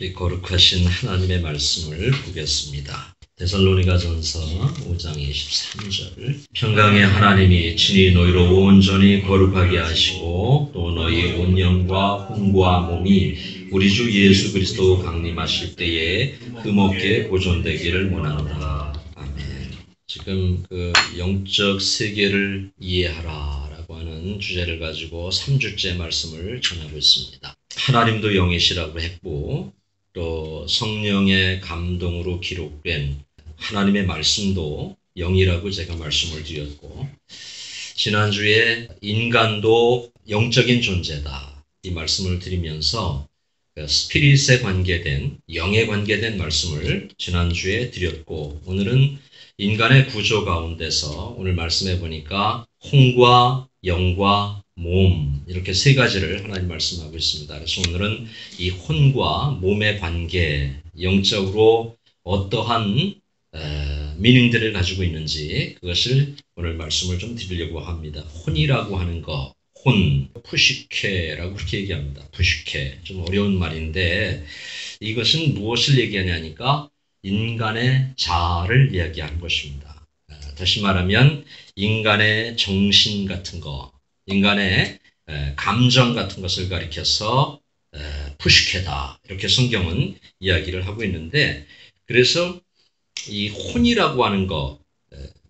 우리 거룩하신 하나님의 말씀을 보겠습니다. 데살로니가전서 5장 23절. 평강의 하나님이 친히 너희를 온전히 거룩하게 하시고 또 너희 온 영과魂과 몸이 우리 주 예수 그리스도 강림하실 때에 흠없게 보존되기를 원하노라. 아멘. 지금 그 영적 세계를 이해하라라고 하는 주제를 가지고 3주째 말씀을 전하고 있습니다. 하나님도 영이시라고 했고 또 성령의 감동으로 기록된 하나님의 말씀도 영이라고 제가 말씀을 드렸고, 지난주에 인간도 영적인 존재다 이 말씀을 드리면서 스피릿에 관계된, 영에 관계된 말씀을 지난주에 드렸고, 오늘은 인간의 구조 가운데서 오늘 말씀해 보니까 혼과 영과 몸, 이렇게 세 가지를 하나님 말씀하고 있습니다. 그래서 오늘은 이 혼과 몸의 관계, 영적으로 어떠한 미닝들을 가지고 있는지 그것을 오늘 말씀을 좀 드리려고 합니다. 혼이라고 하는 거, 혼, 푸시케라고 그렇게 얘기합니다. 푸시케, 좀 어려운 말인데 이것은 무엇을 얘기하냐니까 인간의 자아를 이야기하는 것입니다. 다시 말하면 인간의 정신 같은 거, 인간의 감정 같은 것을 가리켜서 푸시케다 이렇게 성경은 이야기를 하고 있는데, 그래서 이 혼이라고 하는 거,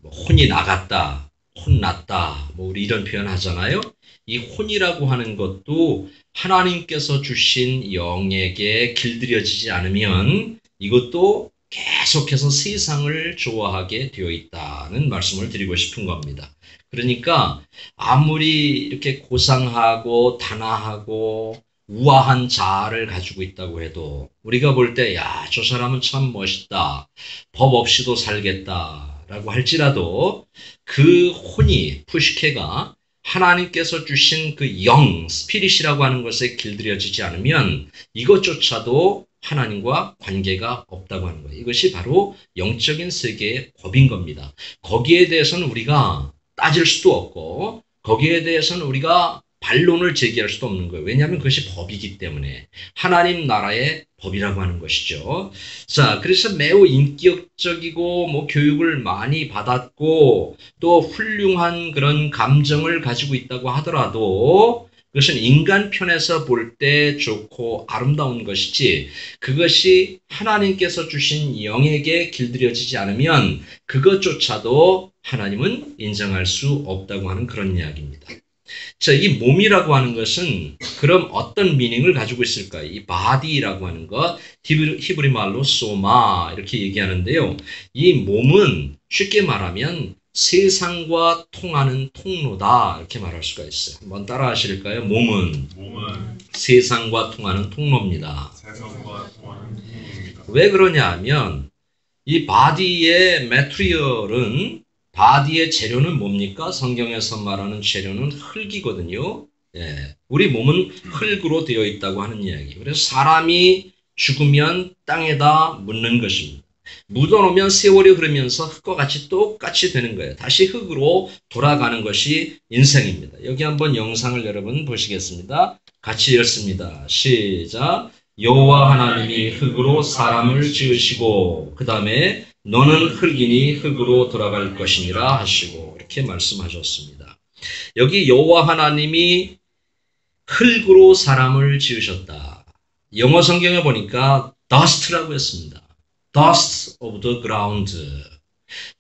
혼이 나갔다, 혼났다, 우리 이런 표현 하잖아요. 이 혼이라고 하는 것도 하나님께서 주신 영에게 길들여지지 않으면 이것도 계속해서 세상을 좋아하게 되어 있다는 말씀을 드리고 싶은 겁니다. 그러니까 아무리 이렇게 고상하고 단아하고 우아한 자아를 가지고 있다고 해도 우리가 볼 때 야, 저 사람은 참 멋있다, 법 없이도 살겠다라고 할지라도 그 혼이, 푸시케가 하나님께서 주신 그 영, 스피릿이라고 하는 것에 길들여지지 않으면 이것조차도 하나님과 관계가 없다고 하는 거예요. 이것이 바로 영적인 세계의 법인 겁니다. 거기에 대해서는 우리가 따질 수도 없고 거기에 대해서는 우리가 반론을 제기할 수도 없는 거예요. 왜냐하면 그것이 법이기 때문에, 하나님 나라의 법이라고 하는 것이죠. 자, 그래서 매우 인격적이고 교육을 많이 받았고 또 훌륭한 그런 감정을 가지고 있다고 하더라도 그것은 인간 편에서 볼 때 좋고 아름다운 것이지, 그것이 하나님께서 주신 영에게 길들여지지 않으면 그것조차도 하나님은 인정할 수 없다고 하는 그런 이야기입니다. 자, 이 몸이라고 하는 것은 그럼 어떤 미닝을 가지고 있을까요? 이 body라고 하는 것, 히브리 말로 소마 이렇게 얘기하는데요. 이 몸은 쉽게 말하면 세상과 통하는 통로다 이렇게 말할 수가 있어요. 한번 따라 하실까요? 몸은 세상과 통하는 통로입니다. 왜 그러냐 하면 이 바디의 매트리얼은, 바디의 재료는 뭡니까? 성경에서 말하는 재료는 흙이거든요. 예, 우리 몸은 흙으로 되어 있다고 하는 이야기. 그래서 사람이 죽으면 땅에다 묻는 것입니다. 묻어놓으면 세월이 흐르면서 흙과 같이 똑같이 되는 거예요. 다시 흙으로 돌아가는 것이 인생입니다. 여기 한번 영상을 여러분 보시겠습니다. 같이 읽습니다. 시작. 여호와 하나님이 흙으로 사람을 지으시고 그 다음에 너는 흙이니 흙으로 돌아갈 것이니라 하시고 이렇게 말씀하셨습니다. 여기 여호와 하나님이 흙으로 사람을 지으셨다. 영어 성경에 보니까 dust라고 했습니다. dust of the ground.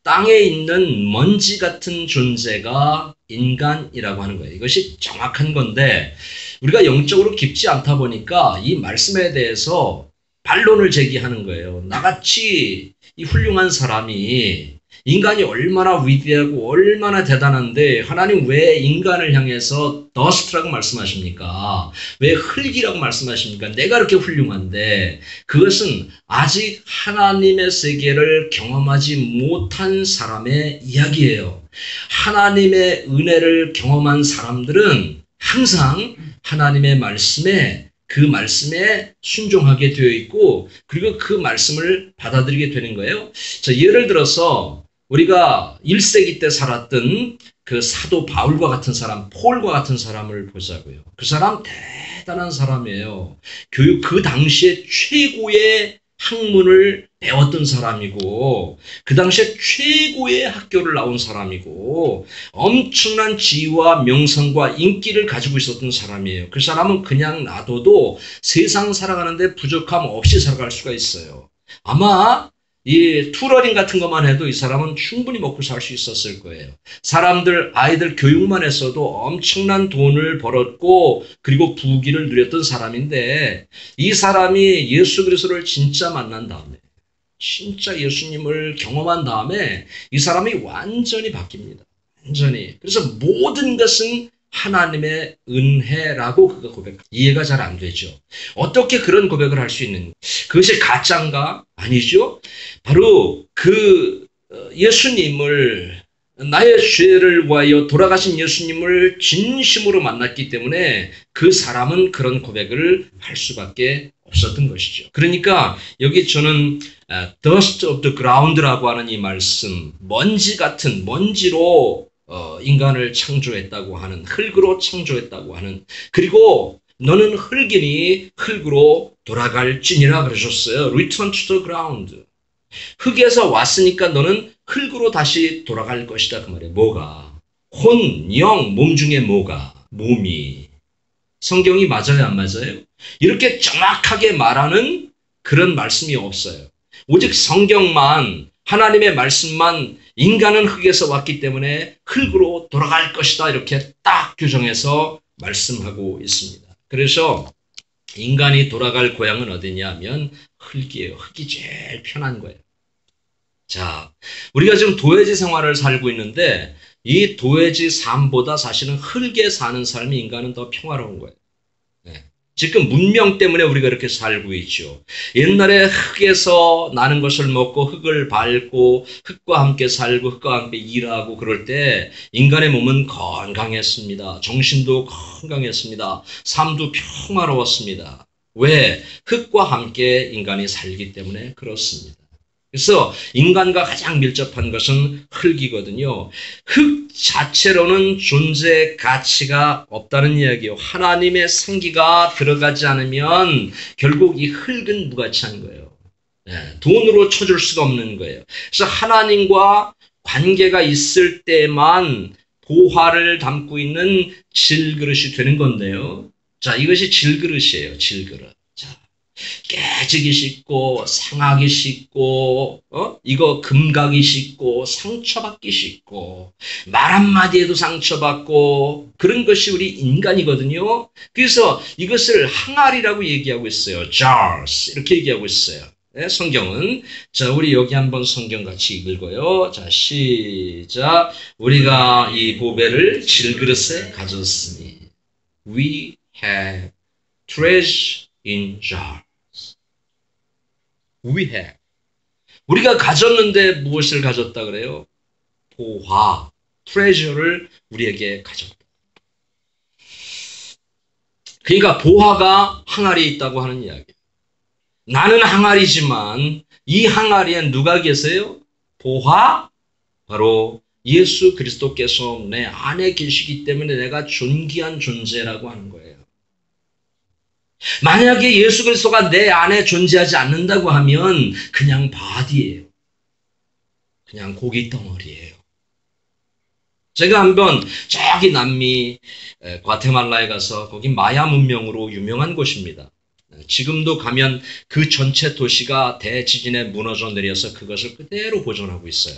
땅에 있는 먼지 같은 존재가 인간이라고 하는 거예요. 이것이 정확한 건데 우리가 영적으로 깊지 않다 보니까 이 말씀에 대해서 반론을 제기하는 거예요. 나같이 이 훌륭한 사람이, 인간이 얼마나 위대하고 얼마나 대단한데 하나님 왜 인간을 향해서 dust라고 말씀하십니까? 왜 흙이라고 말씀하십니까? 내가 이렇게 훌륭한데, 그것은 아직 하나님의 세계를 경험하지 못한 사람의 이야기예요. 하나님의 은혜를 경험한 사람들은 항상 하나님의 말씀에, 그 말씀에 순종하게 되어 있고 그리고 그 말씀을 받아들이게 되는 거예요. 자, 예를 들어서 우리가 1세기 때 살았던 그 사도 바울과 같은 사람, 폴과 같은 사람을 보자고요. 그 사람 대단한 사람이에요. 교육 그 당시에 최고의 학문을 배웠던 사람이고 그 당시에 최고의 학교를 나온 사람이고 엄청난 지위와 명성과 인기를 가지고 있었던 사람이에요. 그 사람은 그냥 놔둬도 세상 살아가는데 부족함 없이 살아갈 수가 있어요. 아마 이 투러링 같은 것만 해도 이 사람은 충분히 먹고 살 수 있었을 거예요. 사람들, 아이들 교육만 했어도 엄청난 돈을 벌었고 그리고 부귀를 누렸던 사람인데 이 사람이 예수 그리스도를 진짜 만난 다음에 진짜 예수님을 경험한 다음에 이 사람이 완전히 바뀝니다. 완전히. 그래서 모든 것은 하나님의 은혜라고 그가 고백합니다. 이해가 잘 안 되죠. 어떻게 그런 고백을 할 수 있는가? 그것이 가짜인가? 아니죠. 바로 그 예수님을 나의 죄를 위하여 돌아가신 예수님을 진심으로 만났기 때문에 그 사람은 그런 고백을 할 수밖에 없었던 것이죠. 그러니까 여기 저는 dust of the ground라고 하는 이 말씀, 먼지 같은 먼지로 인간을 창조했다고 하는, 흙으로 창조했다고 하는, 그리고 너는 흙이니 흙으로 돌아갈지니라 그러셨어요. Return to the ground. 흙에서 왔으니까 너는 흙으로 다시 돌아갈 것이다 그 말이에요. 뭐가? 혼, 영, 몸 중에 뭐가? 몸이. 성경이 맞아요 안 맞아요? 이렇게 정확하게 말하는 그런 말씀이 없어요. 오직 성경만, 하나님의 말씀만 인간은 흙에서 왔기 때문에 흙으로 돌아갈 것이다 이렇게 딱 규정해서 말씀하고 있습니다. 그래서 인간이 돌아갈 고향은 어디냐면 흙이에요. 흙이 제일 편한 거예요. 자, 우리가 지금 도회지 생활을 살고 있는데 이 도회지 삶보다 사실은 흙에 사는 삶이 인간은 더 평화로운 거예요. 네. 지금 문명 때문에 우리가 이렇게 살고 있죠. 옛날에 흙에서 나는 것을 먹고 흙을 밟고 흙과 함께 살고 흙과 함께 일하고 그럴 때 인간의 몸은 건강했습니다. 정신도 건강했습니다. 삶도 평화로웠습니다. 왜? 흙과 함께 인간이 살기 때문에 그렇습니다. 그래서 인간과 가장 밀접한 것은 흙이거든요. 흙 자체로는 존재 가치가 없다는 이야기예요. 하나님의 생기가 들어가지 않으면 결국 이 흙은 무가치한 거예요. 네, 돈으로 쳐줄 수가 없는 거예요. 그래서 하나님과 관계가 있을 때만 보화를 담고 있는 질그릇이 되는 건데요. 자, 이것이 질그릇이에요. 질그릇. 깨지기 쉽고 상하기 쉽고 이거 금가기 쉽고 상처받기 쉽고 말 한마디에도 상처받고 그런 것이 우리 인간이거든요. 그래서 이것을 항아리라고 얘기하고 있어요. jars 이렇게 얘기하고 있어요. 네, 성경은. 자, 우리 여기 한번 성경 같이 읽어요. 자, 시작. 우리가 이 보배를 질그릇에 가졌으니 we have treasure in jars. We have. 우리가 가졌는데 무엇을 가졌다 그래요? 보화, treasure를 우리에게 가졌다. 그러니까 보화가 항아리에 있다고 하는 이야기예요. 나는 항아리지만 이 항아리에 누가 계세요? 보화? 바로 예수 그리스도께서 내 안에 계시기 때문에 내가 존귀한 존재라고 하는 거예요. 만약에 예수 그리스도가 내 안에 존재하지 않는다고 하면 그냥 바디예요. 그냥 고기 덩어리예요. 제가 한번 저기 남미 과테말라에 가서 거기 마야 문명으로 유명한 곳입니다. 지금도 가면 그 전체 도시가 대지진에 무너져 내려서 그것을 그대로 보존하고 있어요.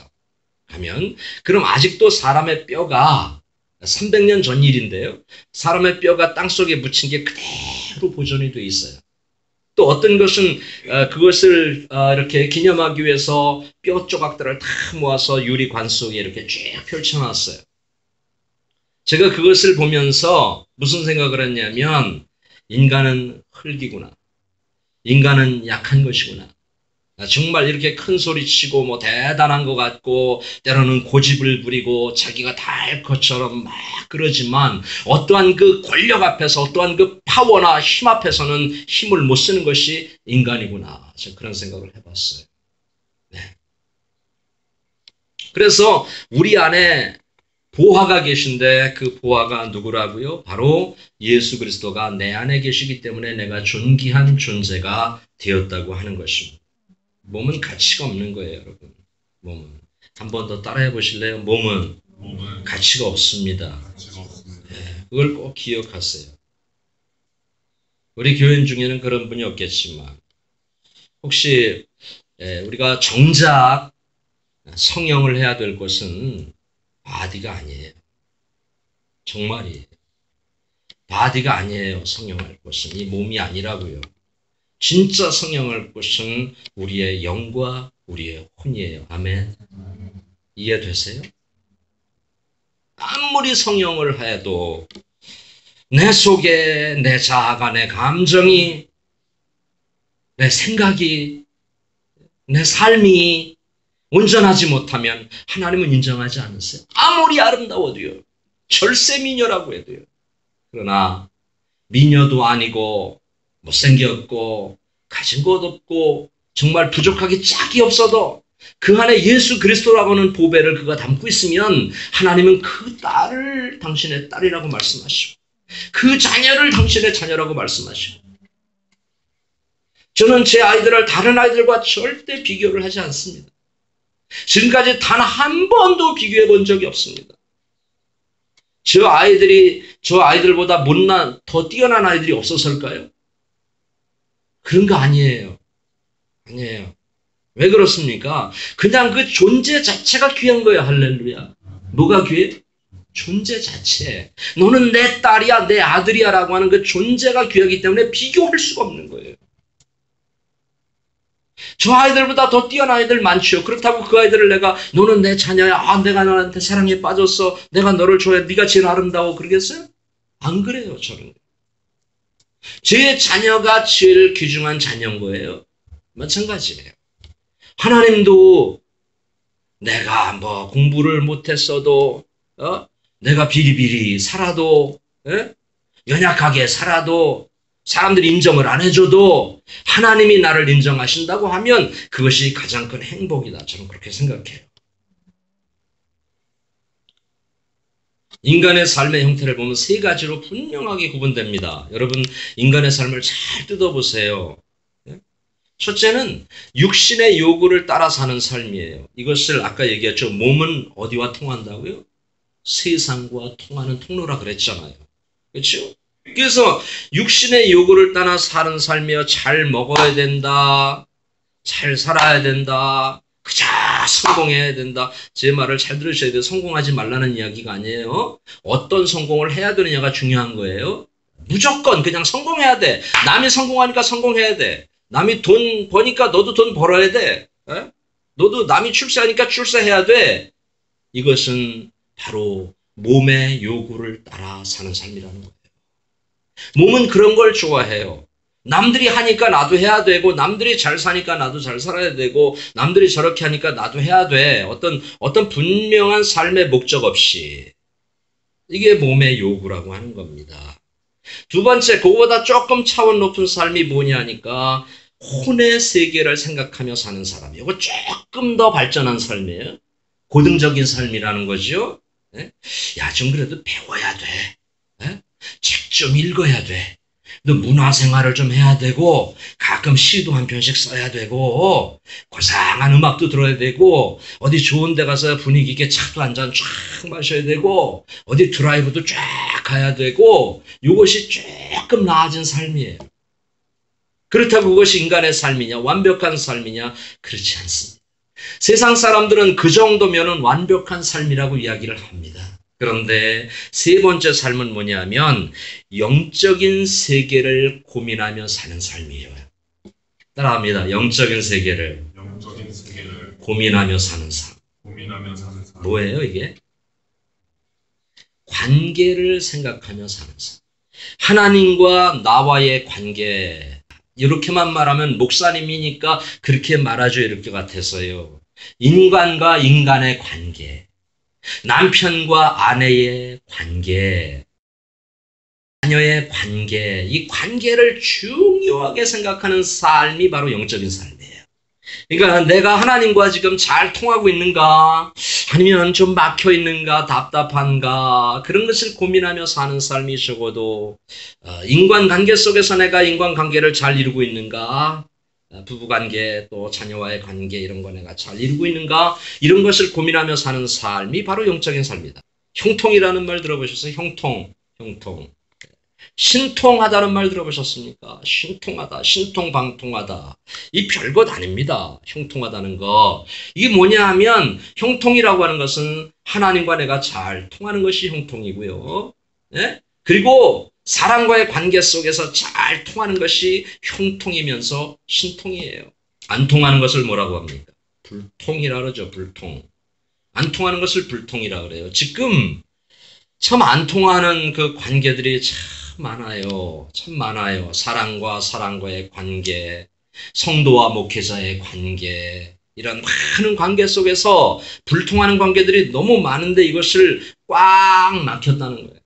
가면 그럼 아직도 사람의 뼈가 300년 전 일인데요. 사람의 뼈가 땅속에 묻힌 게 그대로 보존이 되어 있어요. 또 어떤 것은 그것을 이렇게 기념하기 위해서 뼈 조각들을 다 모아서 유리관 속에 이렇게 쭉 펼쳐놨어요. 제가 그것을 보면서 무슨 생각을 했냐면 인간은 흙이구나. 인간은 약한 것이구나. 정말 이렇게 큰 소리 치고 뭐 대단한 것 같고 때로는 고집을 부리고 자기가 다 할 것처럼 막 그러지만 어떠한 그 권력 앞에서 어떠한 그 파워나 힘 앞에서는 힘을 못 쓰는 것이 인간이구나. 제가 그런 생각을 해봤어요. 네. 그래서 우리 안에 보화가 계신데 그 보화가 누구라고요? 바로 예수 그리스도가 내 안에 계시기 때문에 내가 존귀한 존재가 되었다고 하는 것입니다. 몸은 가치가 없는 거예요, 여러분. 몸은. 한 번 더 따라해 보실래요? 몸은 가치가 없습니다. 네, 그걸 꼭 기억하세요. 우리 교인 중에는 그런 분이 없겠지만 혹시 우리가 정작 성형을 해야 될 것은 바디가 아니에요. 정말이에요. 바디가 아니에요. 성형할 것은. 이 몸이 아니라고요. 진짜 성형할 것은 우리의 영과 우리의 혼이에요. 아멘. 이해되세요? 아무리 성형을 해도 내 속에 내 자아가, 내 감정이, 내 생각이, 내 삶이 온전하지 못하면 하나님은 인정하지 않으세요. 아무리 아름다워도요. 절세 미녀라고 해도요. 그러나 미녀도 아니고 못생겼고 가진 것 없고 정말 부족하기 짝이 없어도 그 안에 예수 그리스도라고 하는 보배를 그가 담고 있으면 하나님은 그 딸을 당신의 딸이라고 말씀하시고 그 자녀를 당신의 자녀라고 말씀하시고 저는 제 아이들을 다른 아이들과 절대 비교를 하지 않습니다. 지금까지 단 한 번도 비교해 본 적이 없습니다. 저 아이들보다 못난, 더 뛰어난 아이들이 없어서일까요? 그런 거 아니에요. 아니에요. 왜 그렇습니까? 그냥 그 존재 자체가 귀한 거예요. 할렐루야. 뭐가 귀해? 존재 자체. 너는 내 딸이야, 내 아들이야 라고 하는 그 존재가 귀하기 때문에 비교할 수가 없는 거예요. 저 아이들보다 더 뛰어난 아이들 많죠. 그렇다고 그 아이들을 너는 내 자녀야. 아, 내가 너한테 사랑에 빠졌어. 내가 너를 좋아해. 네가 제일 아름다워. 그러겠어요? 안 그래요, 저는. 제 자녀가 제일 귀중한 자녀인 거예요. 마찬가지예요. 하나님도 내가 뭐 공부를 못했어도, 내가 비리비리 살아도, 연약하게 살아도, 사람들이 인정을 안 해줘도 하나님이 나를 인정하신다고 하면 그것이 가장 큰 행복이다. 저는 그렇게 생각해요. 인간의 삶의 형태를 보면 세 가지로 분명하게 구분됩니다. 여러분, 인간의 삶을 잘 뜯어보세요. 첫째는 육신의 요구를 따라 사는 삶이에요. 이것을 아까 얘기했죠. 몸은 어디와 통한다고요? 세상과 통하는 통로라 그랬잖아요. 그렇죠? 그래서 육신의 요구를 따라 사는 삶이요. 잘 먹어야 된다. 잘 살아야 된다. 그저 성공해야 된다. 제 말을 잘 들으셔야 돼요. 성공하지 말라는 이야기가 아니에요. 어떤 성공을 해야 되느냐가 중요한 거예요. 무조건 그냥 성공해야 돼. 남이 성공하니까 성공해야 돼. 남이 돈 버니까 너도 돈 벌어야 돼. 너도 남이 출세하니까 출세해야 돼. 이것은 바로 몸의 요구를 따라 사는 삶이라는 거예요. 몸은 그런 걸 좋아해요. 남들이 하니까 나도 해야 되고, 남들이 잘 사니까 나도 잘 살아야 되고, 남들이 저렇게 하니까 나도 해야 돼. 어떤 분명한 삶의 목적 없이. 이게 몸의 요구라고 하는 겁니다. 두 번째, 그거보다 조금 차원 높은 삶이 뭐냐니까, 혼의 세계를 생각하며 사는 사람이에요. 이거 조금 더 발전한 삶이에요. 고등적인 삶이라는 거죠. 야, 좀 그래도 배워야 돼. 책 좀 읽어야 돼. 너 문화생활을 좀 해야 되고 가끔 시도 한 편씩 써야 되고 고상한 음악도 들어야 되고 어디 좋은 데 가서 분위기 있게 차도 한 잔 쫙 마셔야 되고 어디 드라이브도 쫙 가야 되고 이것이 조금 나아진 삶이에요. 그렇다고 그것이 인간의 삶이냐? 완벽한 삶이냐? 그렇지 않습니다. 세상 사람들은 그 정도면은 완벽한 삶이라고 이야기를 합니다. 그런데 세 번째 삶은 뭐냐면 영적인 세계를 고민하며 사는 삶이에요. 따라합니다. 영적인 세계를 고민하며 사는 삶. 뭐예요 이게? 관계를 생각하며 사는 삶. 하나님과 나와의 관계. 이렇게만 말하면 목사님이니까 그렇게 말하죠 이럴 것 같아서요. 인간과 인간의 관계. 남편과 아내의 관계, 자녀의 관계, 이 관계를 중요하게 생각하는 삶이 바로 영적인 삶이에요. 그러니까 내가 하나님과 지금 잘 통하고 있는가? 아니면 좀 막혀 있는가? 답답한가? 그런 것을 고민하며 사는 삶이 적어도 인간관계 속에서 내가 인간관계를 잘 이루고 있는가? 부부관계 또 자녀와의 관계 이런 거 내가 잘 이루고 있는가? 이런 것을 고민하며 사는 삶이 바로 영적인 삶이다. 형통이라는 말 들어보셨어요? 형통. 신통하다는 말 들어보셨습니까? 신통하다, 신통방통하다. 이 별것 아닙니다. 형통하다는 거. 이게 뭐냐 하면 형통이라고 하는 것은 하나님과 내가 잘 통하는 것이 형통이고요. 네? 그리고 사람과의 관계 속에서 잘 통하는 것이 형통이면서 신통이에요. 안 통하는 것을 뭐라고 합니까? 불통이라 그러죠. 불통. 안 통하는 것을 불통이라 그래요. 지금 참 안 통하는 그 관계들이 참 많아요. 참 많아요. 사랑과 사랑과의 관계, 성도와 목회자의 관계, 이런 많은 관계 속에서 불통하는 관계들이 너무 많은데 이것을 꽉 막혔다는 거예요.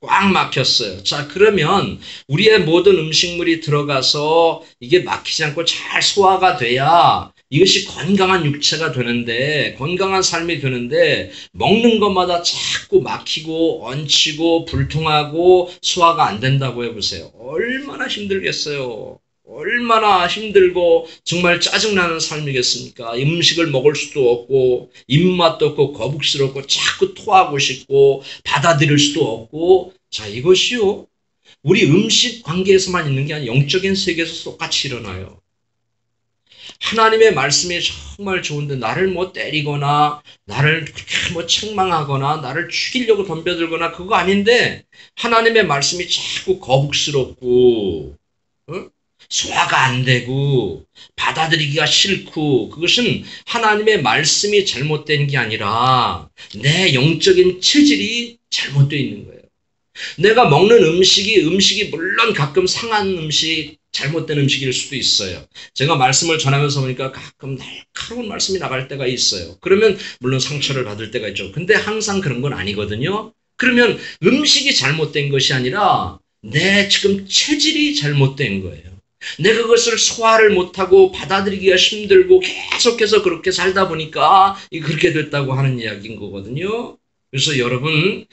꽉 막혔어요. 자, 그러면 우리의 모든 음식물이 들어가서 이게 막히지 않고 잘 소화가 돼야 이것이 건강한 육체가 되는데, 건강한 삶이 되는데, 먹는 것마다 자꾸 막히고, 얹히고, 불통하고, 소화가 안 된다고 해보세요. 얼마나 힘들겠어요. 얼마나 힘들고, 정말 짜증나는 삶이겠습니까? 음식을 먹을 수도 없고, 입맛도 없고, 거북스럽고, 자꾸 토하고 싶고, 받아들일 수도 없고, 자, 이것이요. 우리 음식 관계에서만 있는 게 아니라 영적인 세계에서 똑같이 일어나요. 하나님의 말씀이 정말 좋은데 나를 뭐 때리거나 나를 뭐 책망하거나 나를 죽이려고 덤벼들거나 그거 아닌데 하나님의 말씀이 자꾸 거북스럽고 소화가 안 되고 받아들이기가 싫고 그것은 하나님의 말씀이 잘못된 게 아니라 내 영적인 체질이 잘못되어 있는 거예요. 내가 먹는 음식이 물론 가끔 상한 음식, 잘못된 음식일 수도 있어요. 제가 말씀을 전하면서 보니까 가끔 날카로운 말씀이 나갈 때가 있어요. 그러면 물론 상처를 받을 때가 있죠. 근데 항상 그런 건 아니거든요. 그러면 음식이 잘못된 것이 아니라 내 지금 체질이 잘못된 거예요. 내가 그것을 소화를 못하고 받아들이기가 힘들고 계속해서 그렇게 살다 보니까 그렇게 됐다고 하는 이야기인 거거든요. 그래서 여러분,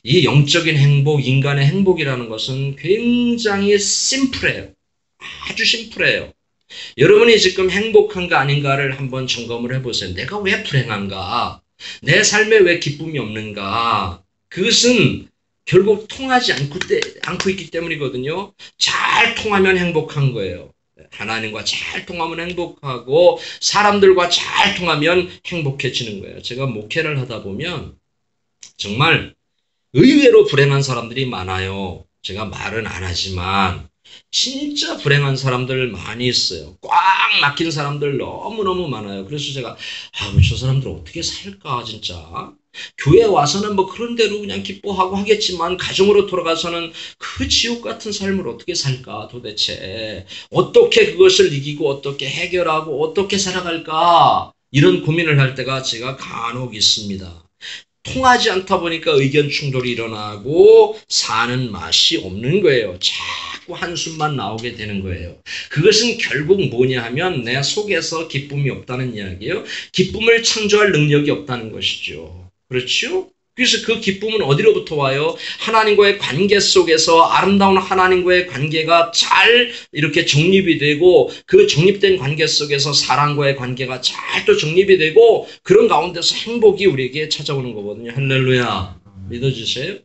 이 영적인 행복, 인간의 행복이라는 것은 굉장히 심플해요. 아주 심플해요. 여러분이 지금 행복한가 아닌가를 한번 점검을 해보세요. 내가 왜 불행한가? 내 삶에 왜 기쁨이 없는가? 그것은 결국 통하지 않고 있기 때문이거든요. 잘 통하면 행복한 거예요. 하나님과 잘 통하면 행복하고 사람들과 잘 통하면 행복해지는 거예요. 제가 목회를 하다 보면 정말 의외로 불행한 사람들이 많아요. 제가 말은 안 하지만 진짜 불행한 사람들 많이 있어요. 꽉 막힌 사람들 너무너무 많아요. 그래서 제가 저 사람들 어떻게 살까 진짜. 교회 와서는 뭐 그런 대로 그냥 기뻐하고 하겠지만 가정으로 돌아가서는 그 지옥 같은 삶을 어떻게 살까 도대체. 어떻게 그것을 이기고 어떻게 해결하고 어떻게 살아갈까. 이런 고민을 할 때가 제가 간혹 있습니다. 통하지 않다 보니까 의견 충돌이 일어나고 사는 맛이 없는 거예요. 자꾸 한숨만 나오게 되는 거예요. 그것은 결국 뭐냐 하면 내 속에서 기쁨이 없다는 이야기예요. 기쁨을 창조할 능력이 없다는 것이죠. 그렇죠? 그래서 그 기쁨은 어디로부터 와요? 하나님과의 관계 속에서 아름다운 하나님과의 관계가 잘 이렇게 정립이 되고 그 정립된 관계 속에서 사랑과의 관계가 잘 또 정립이 되고 그런 가운데서 행복이 우리에게 찾아오는 거거든요. 할렐루야. 믿어주세요.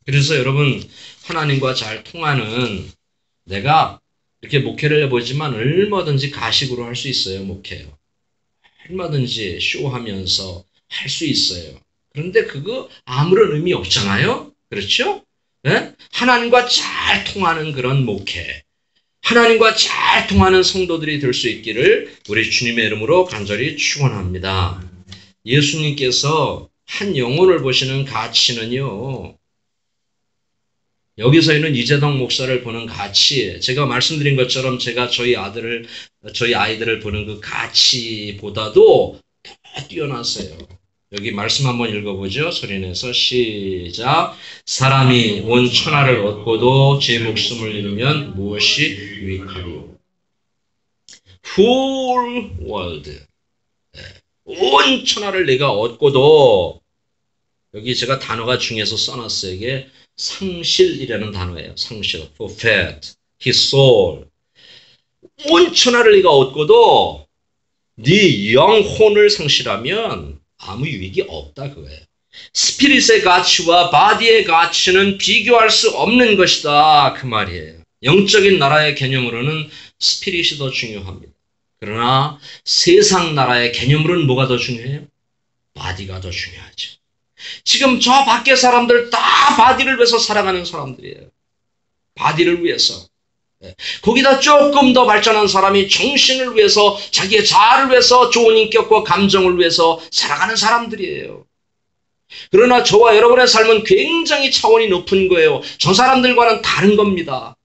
그래서 여러분 하나님과 잘 통하는 내가 이렇게 목회를 해보지만 얼마든지 가식으로 할 수 있어요. 목회요. 얼마든지 쇼하면서 할 수 있어요. 그런데 그거 아무런 의미 없잖아요. 그렇죠? 네? 하나님과 잘 통하는 그런 목회, 하나님과 잘 통하는 성도들이 될 수 있기를 우리 주님의 이름으로 간절히 축원합니다. 예수님께서 한 영혼을 보시는 가치는요. 여기서 있는 이재동 목사를 보는 가치, 제가 말씀드린 것처럼 제가 저희 아이들을 보는 그 가치보다도 더 뛰어났어요. 여기 말씀 한번 읽어보죠. 소리내서 시작. 사람이 온 천하를 얻고도 제 목숨을 잃으면 무엇이 유익하리요. whole world. 온 천하를 내가 얻고도, 여기 제가 단어가 중에서 써놨어요. 이게 상실이라는 단어예요. 상실. forfeit, his soul. 온 천하를 네가 얻고도 네 영혼을 상실하면 아무 유익이 없다 그거예요. 스피릿의 가치와 바디의 가치는 비교할 수 없는 것이다 그 말이에요. 영적인 나라의 개념으로는 스피릿이 더 중요합니다. 그러나 세상 나라의 개념으로는 뭐가 더 중요해요? 바디가 더 중요하죠. 지금 저 밖에 사람들 다 바디를 위해서 살아가는 사람들이에요. 바디를 위해서. 거기다 조금 더 발전한 사람이 정신을 위해서, 자기의 자아를 위해서, 좋은 인격과 감정을 위해서 살아가는 사람들이에요. 그러나 저와 여러분의 삶은 굉장히 차원이 높은 거예요. 저 사람들과는 다른 겁니다.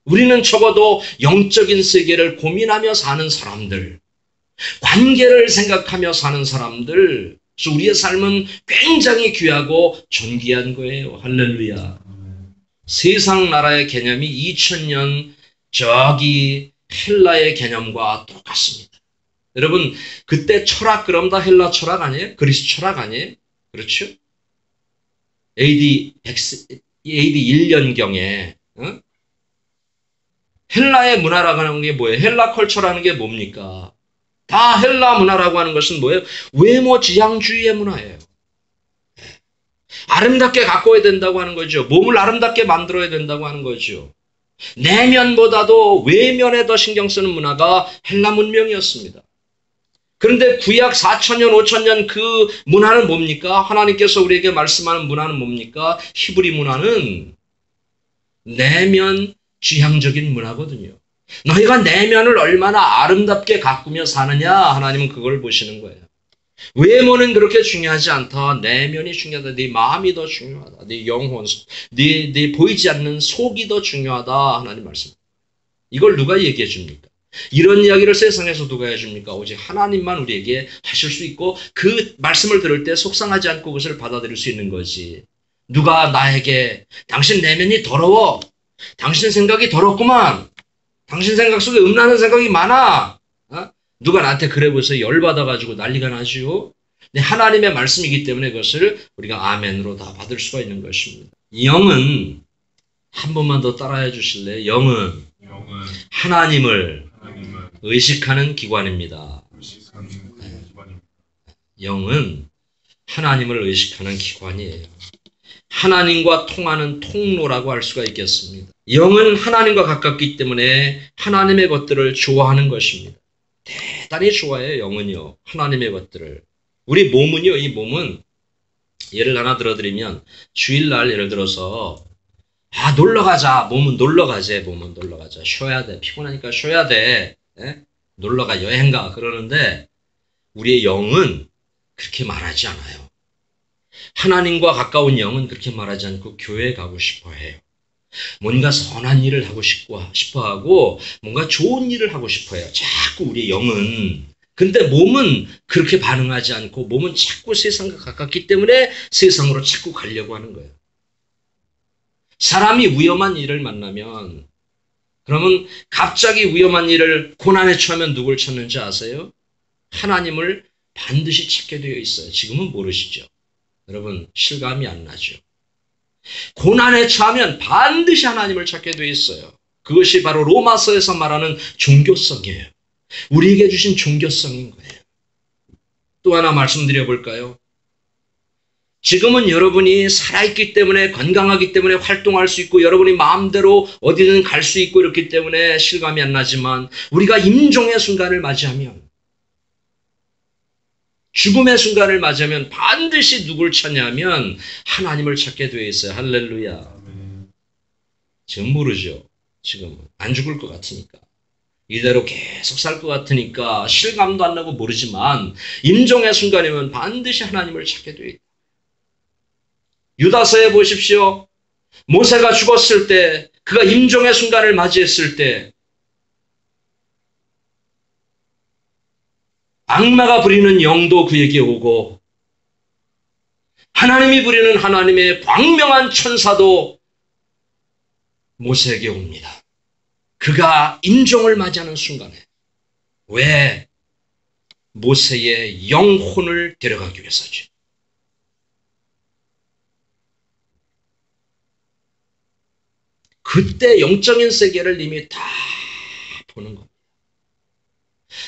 우리는 적어도 영적인 세계를 고민하며 사는 사람들, 관계를 생각하며 사는 사람들, 그래서 우리의 삶은 굉장히 귀하고 존귀한 거예요. 할렐루야. 세상 나라의 개념이 2000년 저기 헬라의 개념과 똑같습니다. 여러분 그때 철학 그럼 다 헬라 철학 아니에요? 그리스 철학 아니에요? 그렇죠? AD 1년경에 헬라의 문화라고 하는 게 뭐예요? 헬라 컬처라는 게 뭡니까? 다 헬라 문화라고 하는 것은 뭐예요? 외모지향주의의 문화예요. 아름답게 가꿔야 된다고 하는 거죠. 몸을 아름답게 만들어야 된다고 하는 거죠. 내면보다도 외면에 더 신경 쓰는 문화가 헬라 문명이었습니다. 그런데 구약 4000년, 5000년 그 문화는 뭡니까? 하나님께서 우리에게 말씀하는 문화는 뭡니까? 히브리 문화는 내면 지향적인 문화거든요. 너희가 내면을 얼마나 아름답게 가꾸며 사느냐 하나님은 그걸 보시는 거예요. 외모는 그렇게 중요하지 않다. 내면이 중요하다. 네 마음이 더 중요하다. 네 영혼, 네 보이지 않는 속이 더 중요하다. 하나님 말씀. 이걸 누가 얘기해 줍니까? 이런 이야기를 세상에서 누가 해줍니까? 오직 하나님만 우리에게 하실 수 있고 그 말씀을 들을 때 속상하지 않고 그것을 받아들일 수 있는 거지. 누가 나에게 당신 내면이 더러워. 당신 생각이 더럽구만. 당신 생각 속에 음란한 생각이 많아. 누가 나한테 그래 보세요. 열받아가지고 난리가 나죠. 근데 하나님의 말씀이기 때문에 그것을 우리가 아멘으로 다 받을 수가 있는 것입니다. 영은 한 번만 더 따라해 주실래요? 영은 하나님을 의식하는 기관입니다. 영은 하나님을 의식하는 기관이에요. 하나님과 통하는 통로라고 할 수가 있겠습니다. 영은 하나님과 가깝기 때문에 하나님의 것들을 좋아하는 것입니다. 대단히 좋아해요. 영은요. 하나님의 것들을. 우리 몸은요. 이 몸은 예를 하나 들어드리면 주일날 예를 들어서 놀러가자. 몸은 놀러가재. 몸은 놀러가자. 쉬어야 돼. 피곤하니까 쉬어야 돼. 놀러가 여행가 그러는데 우리의 영은 그렇게 말하지 않아요. 하나님과 가까운 영은 그렇게 말하지 않고 교회에 가고 싶어 해요. 뭔가 선한 일을 하고 싶어 하고 뭔가 좋은 일을 하고 싶어 해요. 자꾸 우리의 영은. 근데 몸은 그렇게 반응하지 않고 몸은 자꾸 세상과 가깝기 때문에 세상으로 자꾸 가려고 하는 거예요. 사람이 위험한 일을 만나면 그러면 갑자기 위험한 일을 고난에 처하면 누굴 찾는지 아세요? 하나님을 반드시 찾게 되어 있어요. 지금은 모르시죠? 여러분 실감이 안 나죠? 고난에 처하면 반드시 하나님을 찾게 되어 있어요. 그것이 바로 로마서에서 말하는 종교성이에요. 우리에게 주신 종교성인 거예요. 또 하나 말씀드려 볼까요? 지금은 여러분이 살아있기 때문에 건강하기 때문에 활동할 수 있고 여러분이 마음대로 어디든 갈 수 있고 이렇기 때문에 실감이 안 나지만 우리가 임종의 순간을 맞이하면 죽음의 순간을 맞이하면 반드시 누굴 찾냐면 하나님을 찾게 되어 있어요. 할렐루야. 지금 모르죠. 지금은 안 죽을 것 같으니까. 이대로 계속 살 것 같으니까 실감도 안 나고 모르지만 임종의 순간이면 반드시 하나님을 찾게 되어 있다. 유다서에 보십시오. 모세가 죽었을 때 그가 임종의 순간을 맞이했을 때 악마가 부리는 영도 그에게 오고 하나님이 부리는 하나님의 광명한 천사도 모세에게 옵니다. 그가 임종을 맞이하는 순간에 왜? 모세의 영혼을 데려가기 위해서죠. 그때 영적인 세계를 이미 다 보는 겁니다.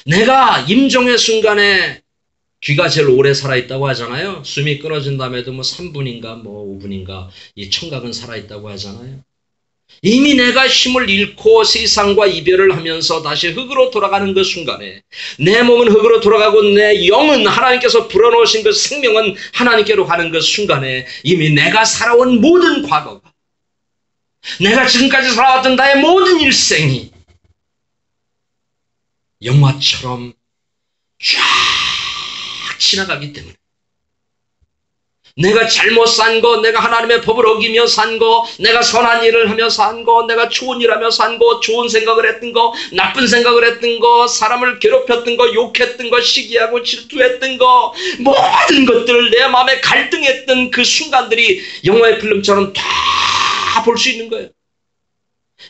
내가 임종의 순간에 귀가 제일 오래 살아있다고 하잖아요. 숨이 끊어진 다음에도 뭐 3분인가 뭐 5분인가 이 청각은 살아있다고 하잖아요. 이미 내가 힘을 잃고 세상과 이별을 하면서 다시 흙으로 돌아가는 그 순간에 내 몸은 흙으로 돌아가고 내 영은 하나님께서 불어넣으신 그 생명은 하나님께로 가는 그 순간에 이미 내가 살아온 모든 과거가 내가 지금까지 살아왔던 나의 모든 일생이 영화처럼 쫙 지나가기 때문에 내가 잘못 산 거, 내가 하나님의 법을 어기며 산 거, 내가 선한 일을 하며 산 거, 내가 좋은 일 하며 산 거, 좋은 생각을 했던 거, 나쁜 생각을 했던 거, 사람을 괴롭혔던 거, 욕했던 거, 시기하고 질투했던 거, 모든 것들을 내 마음에 갈등했던 그 순간들이 영화의 필름처럼 다 볼 수 있는 거예요.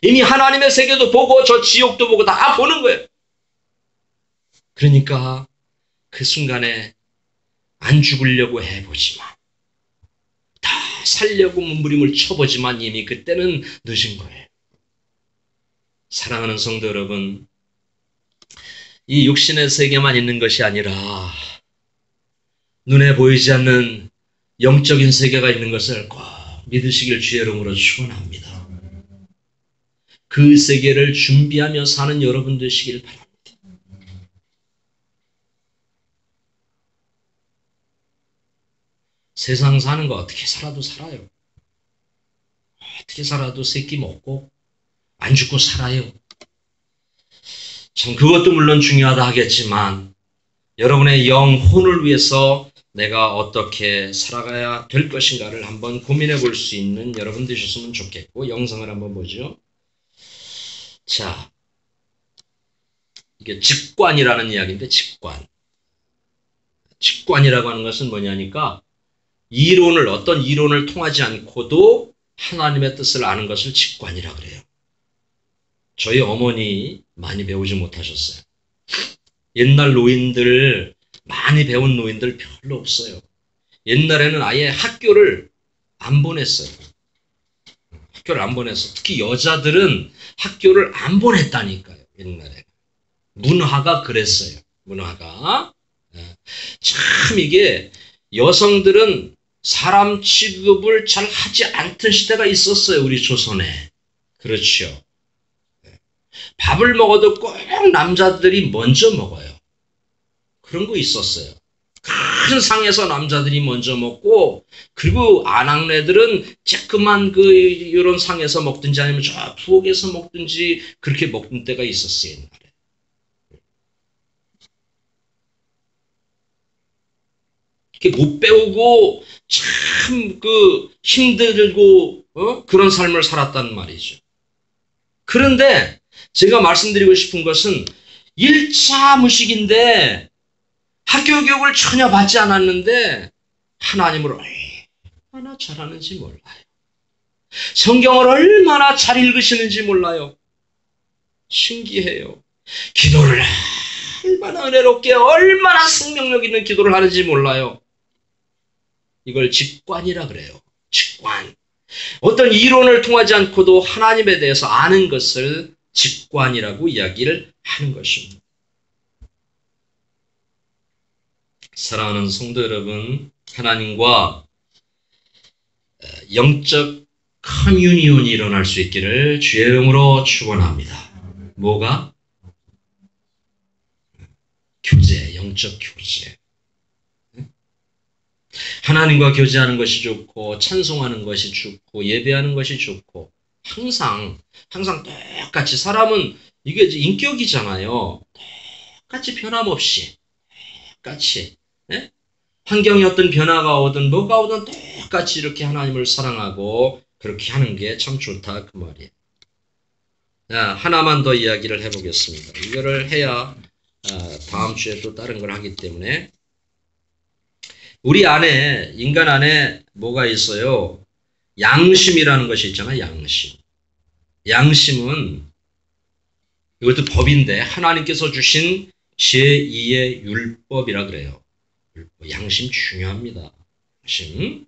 이미 하나님의 세계도 보고 저 지옥도 보고 다 보는 거예요. 그러니까 그 순간에 안 죽으려고 해보지만 다 살려고 몸부림을 쳐보지만 이미 그때는 늦은 거예요. 사랑하는 성도 여러분, 이 육신의 세계만 있는 것이 아니라 눈에 보이지 않는 영적인 세계가 있는 것을 꼭 믿으시길 주의 이름으로 축원합니다. 그 세계를 준비하며 사는 여러분 되시길 바랍니다. 세상 사는 거 어떻게 살아도 살아요. 어떻게 살아도 새끼 먹고 안 죽고 살아요. 참 그것도 물론 중요하다 하겠지만 여러분의 영혼을 위해서 내가 어떻게 살아가야 될 것인가를 한번 고민해 볼 수 있는 여러분 되셨으면 좋겠고 영상을 한번 보죠. 자, 이게 직관이라는 이야기인데 직관이라고 하는 것은 뭐냐니까 어떤 이론을 통하지 않고도 하나님의 뜻을 아는 것을 직관이라 그래요. 저희 어머니 많이 배우지 못하셨어요. 옛날 노인들, 많이 배운 노인들 별로 없어요. 옛날에는 아예 학교를 안 보냈어요. 학교를 안 보냈어. 특히 여자들은 학교를 안 보냈다니까요. 옛날에. 문화가 그랬어요. 문화가. 참 이게 여성들은 사람 취급을 잘 하지 않던 시대가 있었어요. 우리 조선에. 그렇죠. 밥을 먹어도 꼭 남자들이 먼저 먹어요. 그런 거 있었어요. 큰 상에서 남자들이 먼저 먹고 그리고 아낙네들은 조그만 이런 상에서 먹든지 아니면 저 부엌에서 먹든지 그렇게 먹던 때가 있었어요. 옛날에. 이렇게 못 배우고 참 힘들고 그런 삶을 살았단 말이죠. 그런데 제가 말씀드리고 싶은 것은 1차 무식인데 학교 교육을 전혀 받지 않았는데 하나님을 얼마나 잘하는지 몰라요. 성경을 얼마나 잘 읽으시는지 몰라요. 신기해요. 기도를 얼마나 은혜롭게 얼마나 생명력 있는 기도를 하는지 몰라요. 이걸 직관이라 그래요. 직관. 어떤 이론을 통하지 않고도 하나님에 대해서 아는 것을 직관이라고 이야기를 하는 것입니다. 사랑하는 성도 여러분, 하나님과 영적 커뮤니온이 일어날 수 있기를 주의 이름으로 축원합니다. 뭐가? 교제, 영적 교제. 하나님과 교제하는 것이 좋고 찬송하는 것이 좋고 예배하는 것이 좋고 항상 똑같이 사람은 이게 인격이잖아요. 똑같이 변함없이 똑같이 환경이 어떤 변화가 오든 뭐가 오든 똑같이 이렇게 하나님을 사랑하고 그렇게 하는 게 참 좋다 그 말이에요. 자, 하나만 더 이야기를 해보겠습니다. 이거를 해야 다음 주에 또 다른 걸 하기 때문에 우리 안에 인간 안에 뭐가 있어요? 양심이라는 것이 있잖아요. 양심. 양심은 이것도 법인데 하나님께서 주신 제2의 율법이라 그래요. 양심 중요합니다. 양심.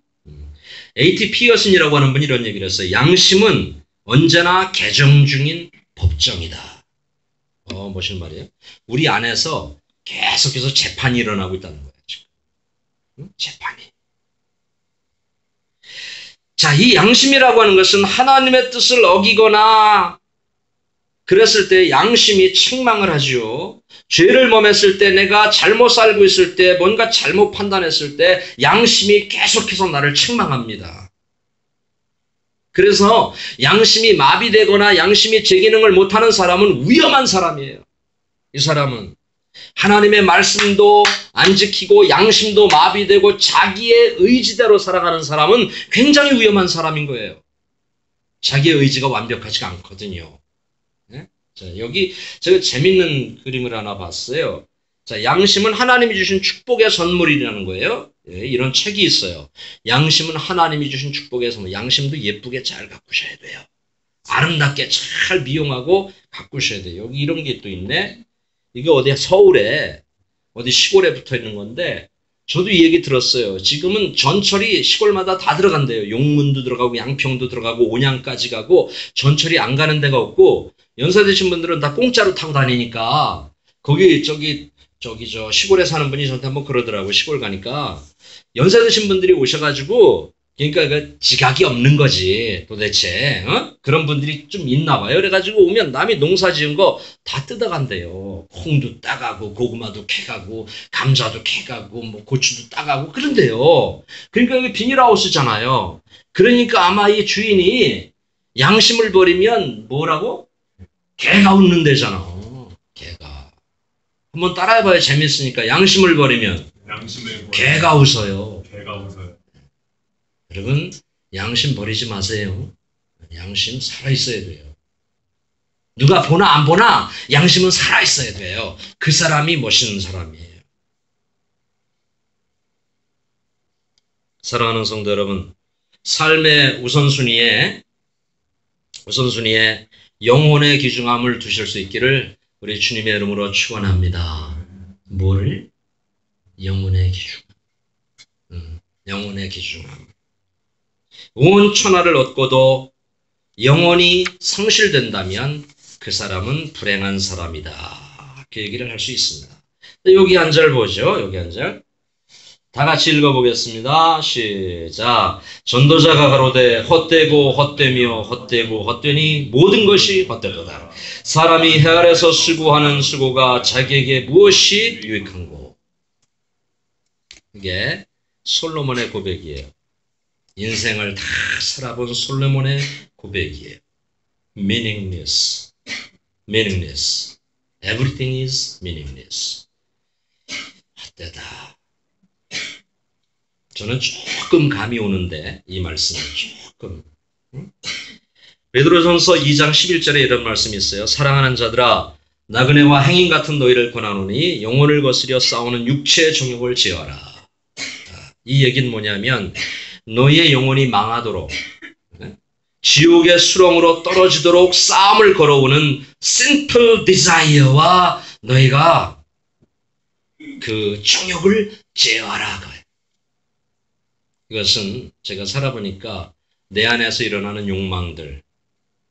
A.T. 피어슨이라고 하는 분이 이런 얘기를 했어요. 양심은 언제나 개정 중인 법정이다. 무슨 말이에요? 우리 안에서 계속해서 재판이 일어나고 있다는 거예요. 지금. 재판이. 자, 이 양심이라고 하는 것은 하나님의 뜻을 어기거나 그랬을 때 양심이 책망을 하죠. 죄를 범했을 때, 내가 잘못 살고 있을 때, 뭔가 잘못 판단했을 때 양심이 계속해서 나를 책망합니다. 그래서 양심이 마비되거나 양심이 제 기능을 못하는 사람은 위험한 사람이에요. 이 사람은 하나님의 말씀도 안 지키고 양심도 마비되고 자기의 의지대로 살아가는 사람은 굉장히 위험한 사람인 거예요. 자기의 의지가 완벽하지가 않거든요. 네? 자, 여기 제가 재밌는 그림을 하나 봤어요. 자, 양심은 하나님이 주신 축복의 선물이라는 거예요. 예, 이런 책이 있어요. 양심은 하나님이 주신 축복의 선물. 양심도 예쁘게 잘 가꾸셔야 돼요. 아름답게 잘 미용하고 가꾸셔야 돼요. 여기 이런 게 또 있네. 이게 어디야? 서울에 어디 시골에 붙어 있는 건데 저도 이 얘기 들었어요. 지금은 전철이 시골마다 다 들어간대요. 용문도 들어가고 양평도 들어가고 온양까지 가고 전철이 안 가는 데가 없고 연세 드신 분들은 다 공짜로 타고 다니니까 거기 저 시골에 사는 분이 저한테 한번 그러더라고요. 시골 가니까 연세 드신 분들이 오셔가지고 그러니까 그 지각이 없는 거지 도대체 그런 분들이 좀 있나 봐요. 그래가지고 오면 남이 농사 지은 거 다 뜯어간대요. 콩도 따가고 고구마도 캐가고 감자도 캐가고 뭐 고추도 따가고 그런데요. 그러니까 여기 비닐하우스잖아요. 그러니까 아마 이 주인이 양심을 버리면 뭐라고? 개가 웃는 데잖아. 개가. 한번 따라해봐요. 재밌으니까. 양심을 버리면 개가 웃어요. 개가 웃어요. 여러분 양심 버리지 마세요. 양심 살아있어야 돼요. 누가 보나 안 보나 양심은 살아있어야 돼요. 그 사람이 멋있는 사람이에요. 사랑하는 성도 여러분, 삶의 우선순위에 영혼의 귀중함을 두실 수 있기를 우리 주님의 이름으로 축원합니다. 뭐를? 영혼의 귀중함. 영혼의 귀중함. 온 천하를 얻고도 영혼이 상실된다면 그 사람은 불행한 사람이다. 그 얘기를 할 수 있습니다. 여기 한 절 보죠. 여기 한 절. 다 같이 읽어보겠습니다. 시작. 전도자가 가로되 헛되고 헛되며 헛되고 헛되니 모든 것이 헛되도다. 사람이 해 아래서 수고하는 수고가 자기에게 무엇이 유익한고. 이게 솔로몬의 고백이에요. 인생을 다 살아본 솔로몬의 고백이에요. Meaningless. Meaningless. Everything is meaningless. 헛되다. 저는 조금 감이 오는데 이 말씀은 조금. 베드로전서 2장 11절에 이런 말씀이 있어요. 사랑하는 자들아 나그네와 행인 같은 너희를 권하노니 영혼을 거스려 싸우는 육체의 정욕을 제어하라. 이 얘기는 뭐냐면 너희의 영혼이 망하도록 지옥의 수렁으로 떨어지도록 싸움을 걸어오는 simple desire와 너희가 그 정욕을 제어하라. 이것은 제가 살아보니까 내 안에서 일어나는 욕망들,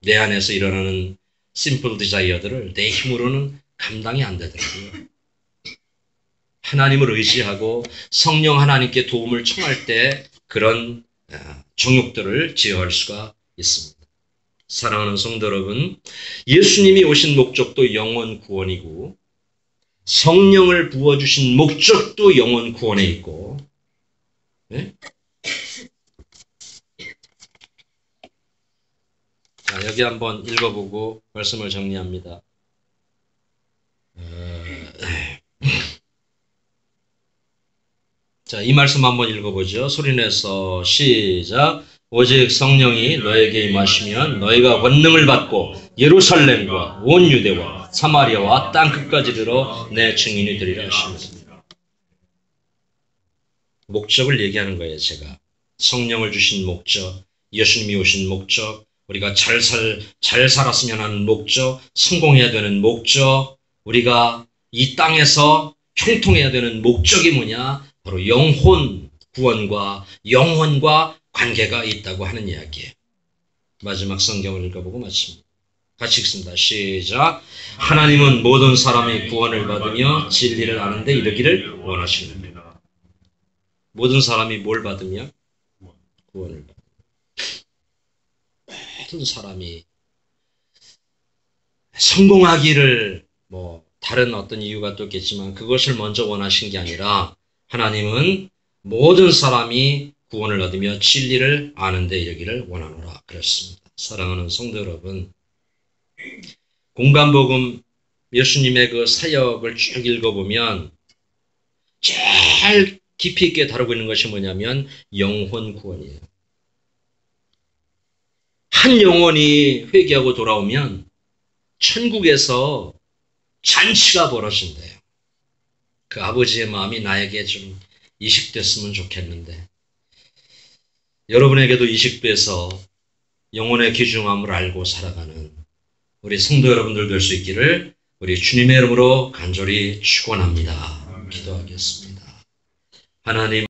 내 안에서 일어나는 simple desire들을 내 힘으로는 감당이 안 되더라고요. 하나님을 의지하고 성령 하나님께 도움을 청할 때 그런 정욕들을 제어할 수가 있습니다. 사랑하는 성도 여러분, 예수님이 오신 목적도 영혼 구원이고 성령을 부어주신 목적도 영혼 구원에 있고 네? 자, 여기 한번 읽어보고 말씀을 정리합니다. 자, 이 말씀 한번 읽어보죠. 소리내서 시작. 오직 성령이 너에게 임하시면 너희가 권능을 받고 예루살렘과 온 유대와 사마리아와 땅끝까지 이르러 내 증인이 되리라 하십니다. 목적을 얘기하는 거예요. 제가 성령을 주신 목적, 예수님이 오신 목적, 우리가 잘 살았으면 하는 목적, 성공해야 되는 목적, 우리가 이 땅에서 형통해야 되는 목적이 뭐냐? 바로 영혼 구원과 영혼과 관계가 있다고 하는 이야기예요. 마지막 성경을 읽어보고 마칩니다. 같이 읽습니다. 시작. 하나님은 모든 사람이 구원을 받으며 진리를 아는데 이르기를 원하시느니라. 모든 사람이 뭘 받으며? 구원을 받으며. 모든 사람이 성공하기를 다른 어떤 이유가 또 있겠지만 그것을 먼저 원하신 게 아니라 하나님은 모든 사람이 구원을 얻으며 진리를 아는데 이르기를 원하노라 그랬습니다. 사랑하는 성도 여러분, 공간복음 예수님의 그 사역을 쭉 읽어보면 제일 깊이 있게 다루고 있는 것이 뭐냐면 영혼 구원이에요. 한 영혼이 회개하고 돌아오면 천국에서 잔치가 벌어진대요. 그 아버지의 마음이 나에게 좀 이식됐으면 좋겠는데 여러분에게도 이식돼서 영혼의 귀중함을 알고 살아가는 우리 성도 여러분들 될 수 있기를 우리 주님의 이름으로 간절히 축원합니다. 기도하겠습니다. 하나님